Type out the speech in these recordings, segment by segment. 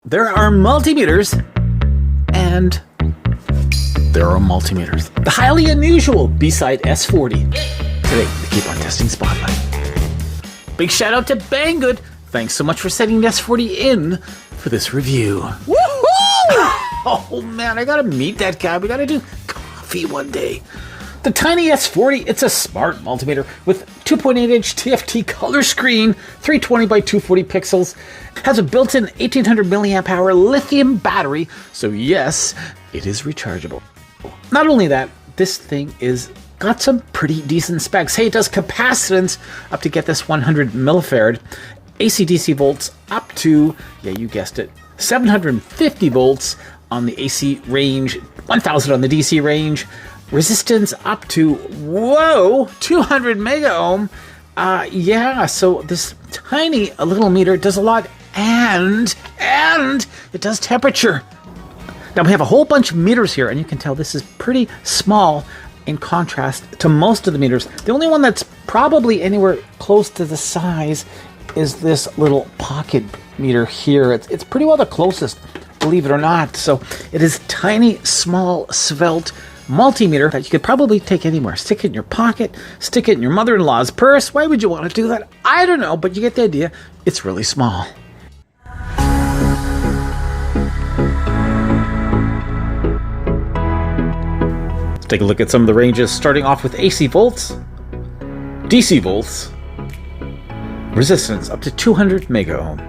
There are multimeters, and there are multimeters. The highly unusual BSIDE S40. Today, the KeepOnTesting Spotlight. Big shout out to Banggood. Thanks so much for sending the S40 in for this review. Woohoo! Oh man, I gotta meet that guy. We gotta do coffee one day. The tiny S40, it's a smart multimeter with 2.8-inch TFT color screen, 320 by 240 pixels, has a built-in 1800 milliamp hour lithium battery, so yes, it is rechargeable. Not only that, this thing is got some pretty decent specs. Hey, it does capacitance up to, get this, 100 millifarad, AC/DC volts up to, yeah, you guessed it, 750 volts on the AC range, 1000 on the DC range, resistance up to, whoa, 200 mega ohm. Yeah, so this tiny little meter does a lot, and it does temperature. Now we have a whole bunch of meters here, and you can tell this is pretty small in contrast to most of the meters. The only one that's probably anywhere close to the size is this little pocket meter here. It's pretty well the closest, believe it or not. So it is tiny, small, svelte multimeter that you could probably take anywhere. Stick it in your pocket, stick it in your mother-in-law's purse. Why would you want to do that? I don't know, but you get the idea. It's really small. Let's take a look at some of the ranges, starting off with AC volts, DC volts, resistance up to 200 mega ohm,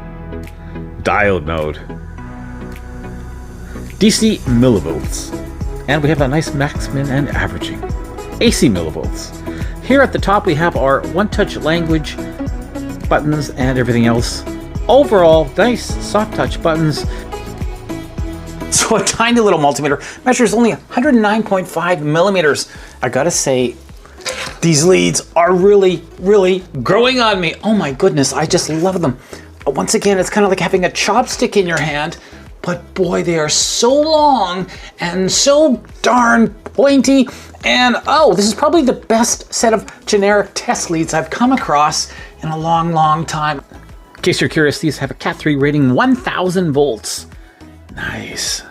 diode mode, DC millivolts, and we have a nice max, min, and averaging. AC millivolts. Here at the top we have our one-touch language buttons and everything else. Overall, nice soft touch buttons. So a tiny little multimeter measures only 109.5 millimeters. I gotta say, these leads are really, really growing on me. Oh my goodness, I just love them. Once again, it's kind of like having a chopstick in your hand. But boy, they are so long and so darn pointy. And oh, this is probably the best set of generic test leads I've come across in a long, long time. In case you're curious, these have a Cat 3 rating, 1000 volts. Nice.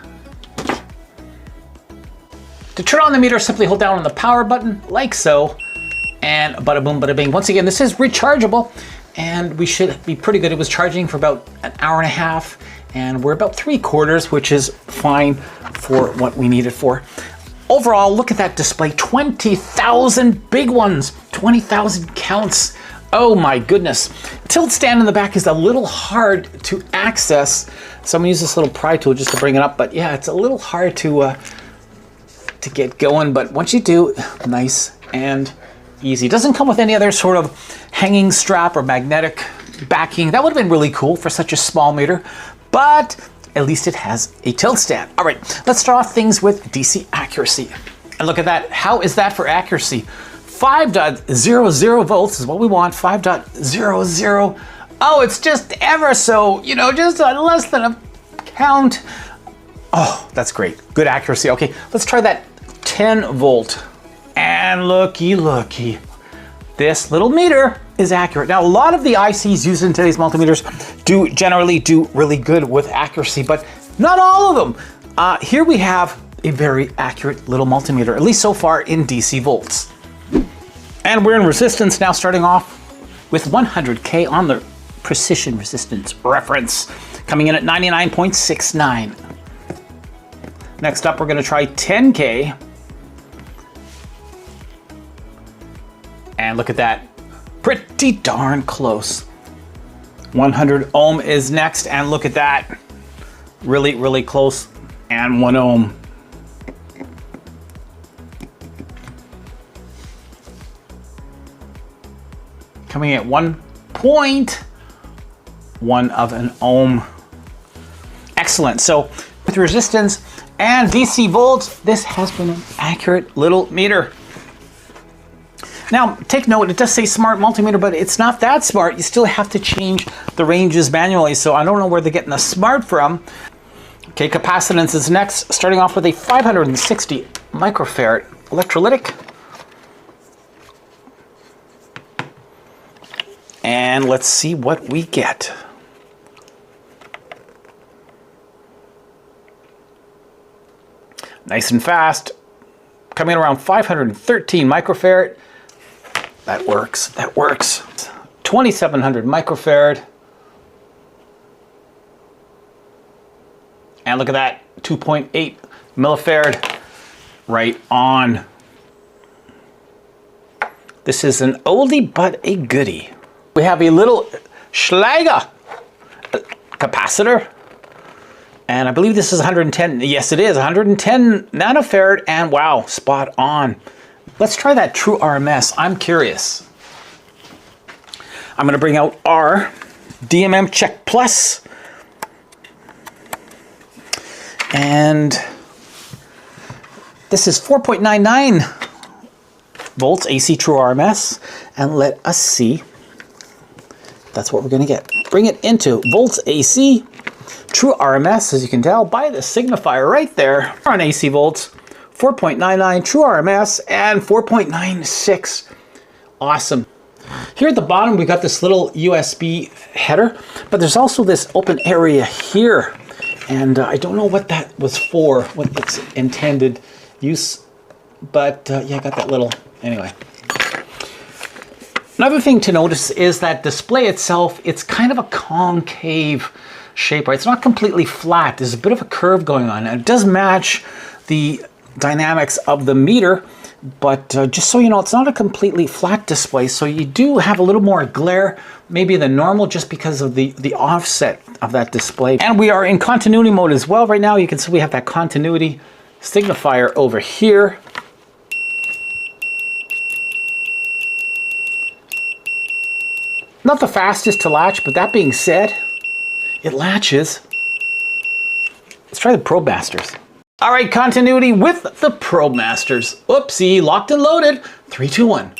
To turn on the meter, simply hold down on the power button like so, and bada boom, bada bing. Once again, this is rechargeable, and we should be pretty good. It was charging for about an hour and a half, and we're about 3/4, which is fine for what we need it for. Overall, look at that display, 20,000 big ones, 20,000 counts. Oh my goodness. Tilt stand in the back is a little hard to access. So I'm gonna use this little pry tool just to bring it up, but yeah, it's a little hard to get going, but once you do, nice and easy. It doesn't come with any other sort of hanging strap or magnetic backing. That would have been really cool for such a small meter, but at least it has a tilt stand. All right, let's start off things with DC accuracy. And look at that. How is that for accuracy? 5.00 volts is what we want. 5.00. Oh, it's just ever so, you know, just less than a count. Oh, that's great. Good accuracy. Okay, let's try that 10 volt. And looky, looky. This little meter is accurate. Now, a lot of the ICs used in today's multimeters do generally do really good with accuracy, but not all of them. Here we have a very accurate little multimeter, at least so far in DC volts. And we're in resistance now, starting off with 100K on the precision resistance reference, coming in at 99.69. Next up, we're going to try 10K. And look at that, pretty darn close. 100 ohm is next, and look at that, really, really close, and 1 ohm. Coming at 1.1 of an ohm. Excellent. So with resistance and DC volts, this has been an accurate little meter. Now, take note, it does say smart multimeter, but it's not that smart. You still have to change the ranges manually, so I don't know where they're getting the smart from. Okay, capacitance is next, starting off with a 560 microfarad electrolytic. And let's see what we get. Nice and fast. Coming in around 513 microfarad. That works, that works. 2700 microfarad. And look at that, 2.8 millifarad. Right on. This is an oldie but a goodie. We have a little Schlager capacitor. And I believe this is 110, yes it is, 110 nanofarad, and wow, spot on. Let's try that true RMS, I'm curious. I'm gonna bring out our DMM Check Plus. And this is 4.99 volts AC true RMS. And let us see, that's what we're gonna get. Bring it into volts AC. True RMS, as you can tell by the signifier right there. On AC volts, 4.99 true RMS and 4.96. Awesome. Here at the bottom, we got this little USB header, but there's also this open area here. And I don't know what that was for, what its intended use, but yeah, I got that little, anyway. Another thing to notice is that display itself, it's kind of a concave shape, right? It's not completely flat. There's a bit of a curve going on, and it does match the dynamics of the meter, but just so you know, it's not a completely flat display, so you do have a little more glare maybe than normal just because of the offset of that display. And we are in continuity mode as well right now. You can see we have that continuity signifier over here. Not the fastest to latch, but that being said, it latches. Let's try the Probe Masters. All right, continuity with the Probe Masters. Oopsie, locked and loaded. 3, 2, 1.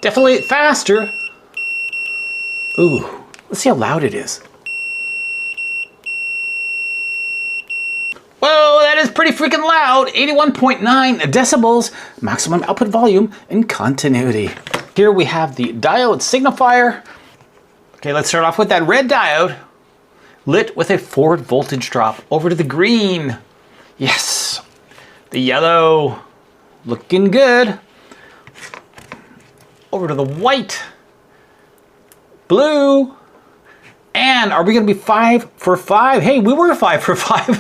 Definitely faster. Ooh, let's see how loud it is. Whoa, that is pretty freaking loud. 81.9 decibels, maximum output volume in continuity. Here we have the diode signifier. Okay, let's start off with that red diode, lit with a forward voltage drop. Over to the green. Yes. The yellow, looking good. Over to the white. Blue. And are we gonna be 5 for 5? Hey, we were 5 for 5.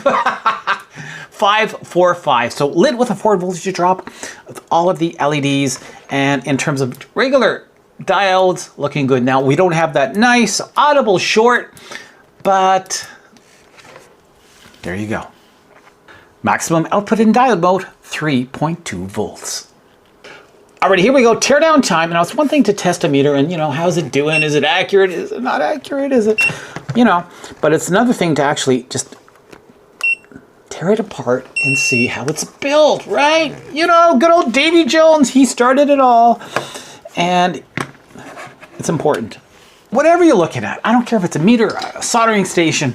5 for 5. So lit with a forward voltage drop with all of the LEDs. And in terms of regular diodes, looking good. Now, we don't have that nice audible short, but there you go. Maximum output in diode mode, 3.2 volts. Alrighty, here we go, teardown time. Now, it's one thing to test a meter and, you know, how's it doing? Is it accurate? Is it not accurate? Is it, you know, but it's another thing to actually just tear it apart and see how it's built, right? You know, good old Davy Jones, he started it all. And it's important. Whatever you're looking at, I don't care if it's a meter, a soldering station,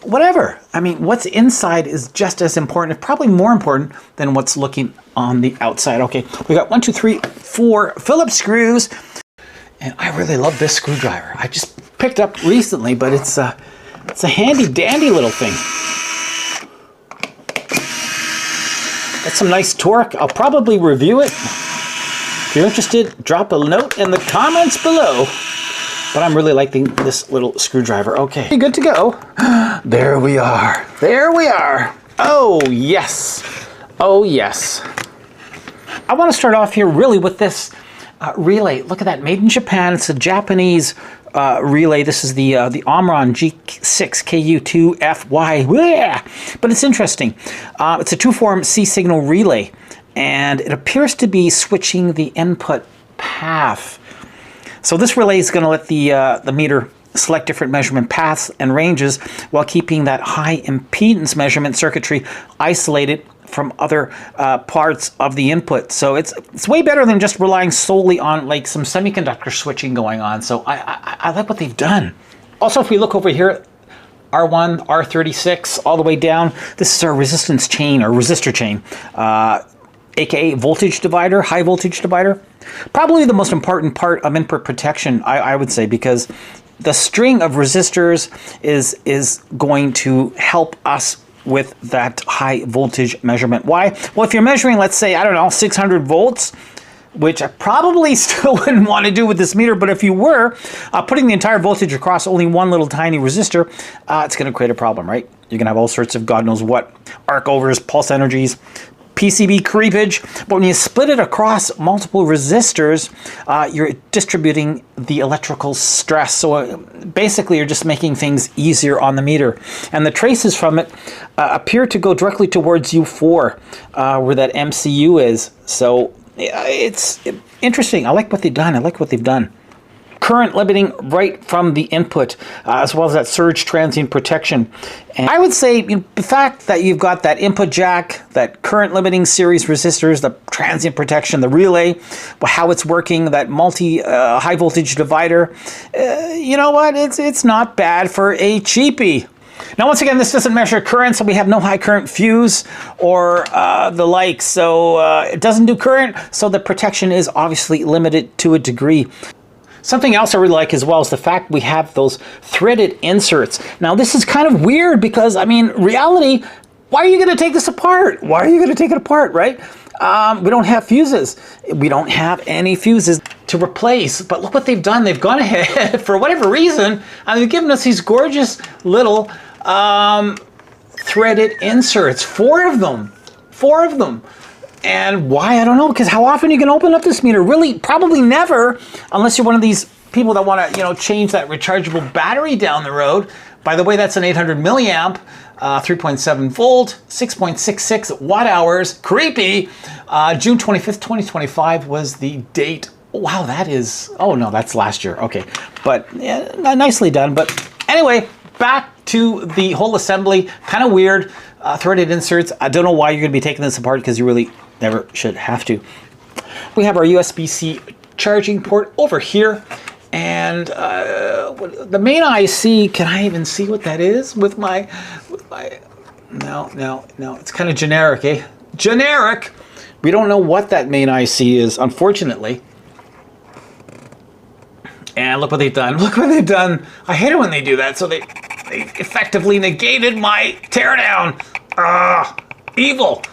whatever. I mean, what's inside is just as important, probably more important than what's looking on the outside. Okay, we got 1, 2, 3, 4 Phillips screws. And I really love this screwdriver. I just picked up recently, but it's a handy dandy little thing. Got some nice torque. I'll probably review it. If you're interested, drop a note in the comments below. But I'm really liking this little screwdriver. Okay, good to go. There we are. There we are. Oh, yes. Oh, yes. I want to start off here really with this relay. Look at that, made in Japan. It's a Japanese relay. This is the Omron G6KU2FY. But it's interesting. It's a two-form C-signal relay. And it appears to be switching the input path. So this relay is going to let the meter select different measurement paths and ranges while keeping that high impedance measurement circuitry isolated from other parts of the input. So it's way better than just relying solely on like some semiconductor switching going on. So I like what they've done. Also, if we look over here, R1, R36, all the way down, this is our resistance chain or resistor chain. AKA voltage divider, high voltage divider. Probably the most important part of input protection, I would say, because the string of resistors is going to help us with that high voltage measurement. Why? Well, if you're measuring, let's say, I don't know, 600 volts, which I probably still wouldn't want to do with this meter, but if you were putting the entire voltage across only one little tiny resistor, it's going to create a problem, right? You're going to have all sorts of God knows what, arc overs, pulse energies, PCB creepage. But when you split it across multiple resistors, you're distributing the electrical stress. So basically, you're just making things easier on the meter. And the traces from it appear to go directly towards U4, where that MCU is. So it's interesting. I like what they've done. Current limiting right from the input, as well as that surge transient protection. And I would say the fact that you've got that input jack, that current limiting series resistors, the transient protection, the relay, how it's working, that high voltage divider, you know what? It's not bad for a cheapie. Now, once again, this doesn't measure current, so we have no high current fuse or the like. So it doesn't do current, so the protection is obviously limited to a degree. Something else I really like as well is the fact we have those threaded inserts. Now, this is kind of weird because, I mean, reality, why are you going to take this apart? Why are you going to take it apart, right? We don't have fuses. We don't have any fuses to replace. But look what they've done. They've gone ahead, for whatever reason, and they've given us these gorgeous little threaded inserts. Four of them. And why? I don't know, because how often you can open up this meter? Really, probably never, unless you're one of these people that want to, change that rechargeable battery down the road. By the way, that's an 800 milliamp, 3.7 volt, 6.66 watt hours. Creepy. June 25th, 2025 was the date. Wow, that is, oh no, that's last year. Okay, but yeah, nicely done. But anyway, back to the whole assembly. Kind of weird. Threaded inserts. I don't know why you're going to be taking this apart, because you really never should have to. We have our USB-C charging port over here, and the main IC. Can I even see what that is with my? No. It's kind of generic, eh? Generic. We don't know what that main IC is, unfortunately. And look what they've done. Look what they've done. I hate it when they do that. So they effectively negated my teardown. Evil.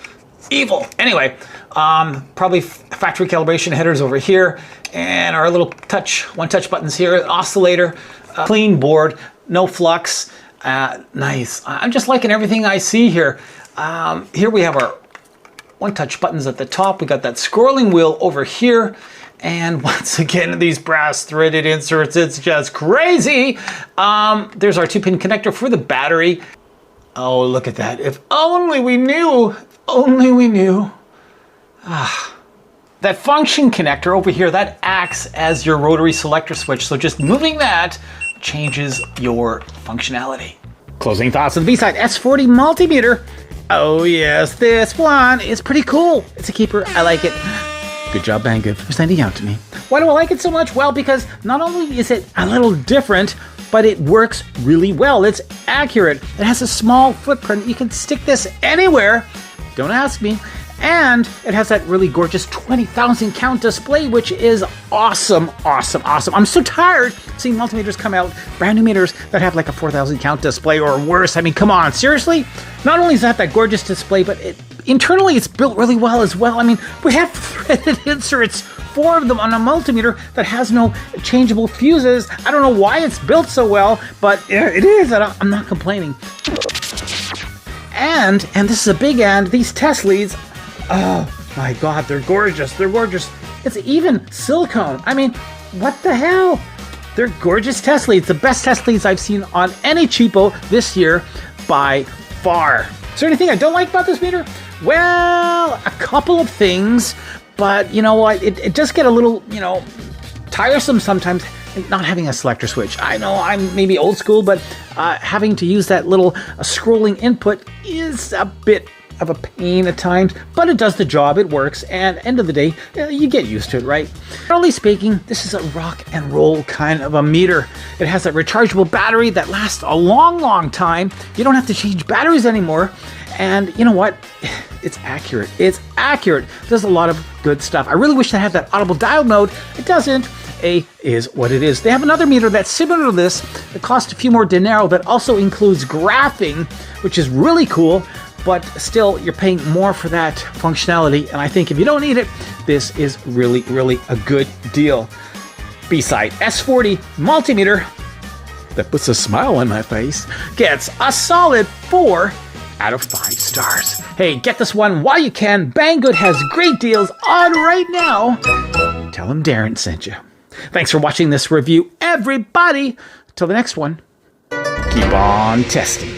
Anyway, probably factory calibration headers over here, and our little one touch buttons here, oscillator, clean board, no flux. Nice. I'm just liking everything I see here. Here we have our one touch buttons at the top. We got that scrolling wheel over here. And once again, these brass threaded inserts, it's just crazy. There's our 2-pin connector for the battery. Oh, look at that. If only we knew. That function connector over here, that acts as your rotary selector switch. So just moving that changes your functionality. Closing thoughts on the BSIDE S40 Multimeter. Oh yes, this one is pretty cool. It's a keeper. I like it. Good job, Banggood, for sending out to me. Why do I like it so much? Well, because not only is it a little different, but it works really well. It's accurate. It has a small footprint. You can stick this anywhere. Don't ask me. And it has that really gorgeous 20,000 count display, which is awesome. I'm so tired seeing multimeters come out, brand new meters that have like a 4,000 count display or worse. I mean, come on, seriously? Not only is that gorgeous display, but internally it's built really well as well. I mean, we have threaded inserts, 4 of them on a multimeter that has no changeable fuses. I don't know why it's built so well, but it is, and I'm not complaining. And this is a big and, these test leads, oh my God, they're gorgeous. It's even silicone. I mean, what the hell? They're gorgeous test leads. The best test leads I've seen on any cheapo this year by far. Is there anything I don't like about this meter? Well, a couple of things, but you know what? It does get a little, tiresome sometimes not having a selector switch. I know I'm maybe old school, but having to use that little scrolling input is a bit of a pain at times, but it does the job, it works, and end of the day, you get used to it, right? Generally speaking, this is a rock and roll kind of a meter. It has that rechargeable battery that lasts a long time. You don't have to change batteries anymore, and you know what? It's accurate. It does a lot of good stuff. I really wish it had that audible diode mode. It doesn't. A is what it is. They have another meter that's similar to this that costs a few more dinero that also includes graphing, which is really cool, but still you're paying more for that functionality. And I think if you don't need it, this is really, really a good deal. BSIDE S40 Multimeter, that puts a smile on my face, gets a solid 4 out of 5 stars. Hey, get this one while you can. Banggood has great deals on right now. Tell them Darren sent you. Thanks for watching this review, everybody. Till the next one, keep on testing.